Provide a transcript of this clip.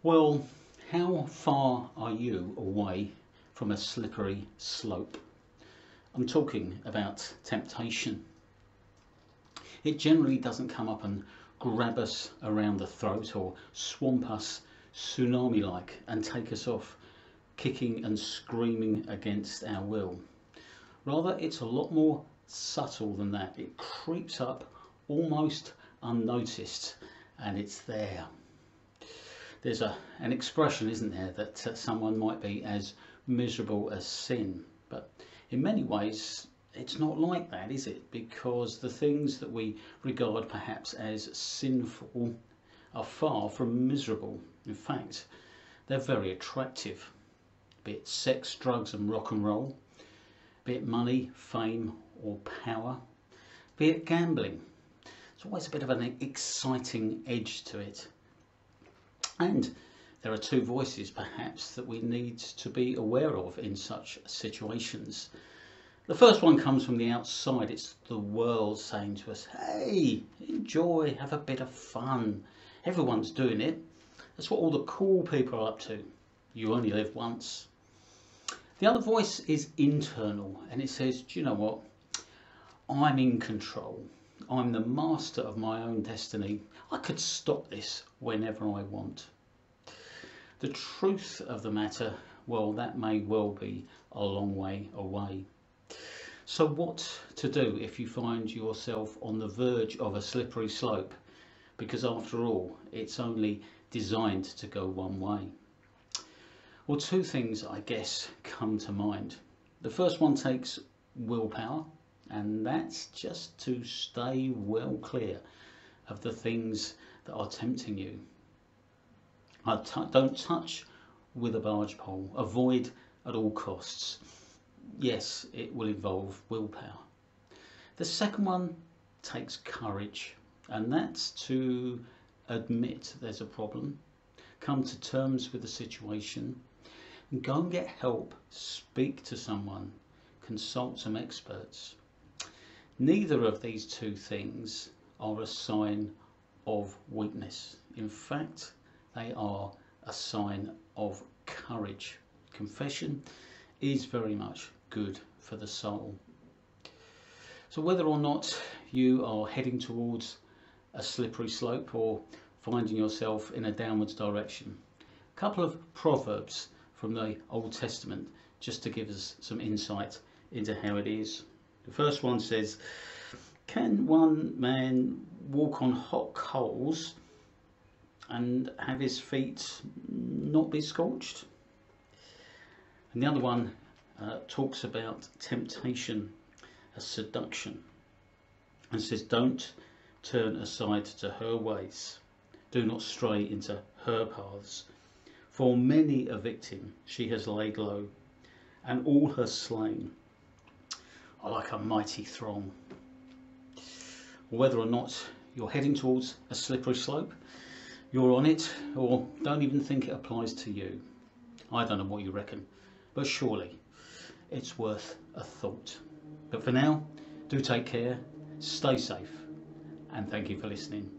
Well, how far are you away from a slippery slope? I'm talking about temptation. It generally doesn't come up and grab us around the throat or swamp us tsunami-like and take us off kicking and screaming against our will. Rather, it's a lot more subtle than that. It creeps up almost unnoticed and it's there. There's an expression, isn't there, that someone might be as miserable as sin, but in many ways it's not like that, is it? Because the things that we regard perhaps as sinful are far from miserable. In fact, they're very attractive, be it sex, drugs and rock and roll, be it money, fame or power, be it gambling. There's always a bit of an exciting edge to it. And there are two voices perhaps that we need to be aware of in such situations. The first one comes from the outside. It's the world saying to us, hey, enjoy, have a bit of fun. Everyone's doing it. That's what all the cool people are up to. You only live once. The other voice is internal and it says, do you know what? I'm in control. I'm the master of my own destiny. I could stop this whenever I want. The truth of the matter, well, that may well be a long way away. So what to do if you find yourself on the verge of a slippery slope? Because after all, it's only designed to go one way. Well, two things I guess come to mind. The first one takes willpower, and that's just to stay well clear of the things that are tempting you. Don't touch with a barge pole. Avoid at all costs. Yes, it will involve willpower. The second one takes courage, and that's to admit there's a problem, come to terms with the situation, and go and get help, speak to someone, consult some experts. Neither of these two things are a sign of weakness. In fact, they are a sign of courage. Confession is very much good for the soul. So whether or not you are heading towards a slippery slope or finding yourself in a downwards direction, a couple of proverbs from the Old Testament just to give us some insight into how it is. The first one says, can one man walk on hot coals and have his feet not be scorched? And the other one talks about temptation, a seduction, and says, don't turn aside to her ways, do not stray into her paths, for many a victim she has laid low, and all her slain are like a mighty throng. Whether or not you're heading towards a slippery slope, you're on it, or don't even think it applies to you, I don't know what you reckon, but surely it's worth a thought. But for now, do take care, stay safe, and thank you for listening.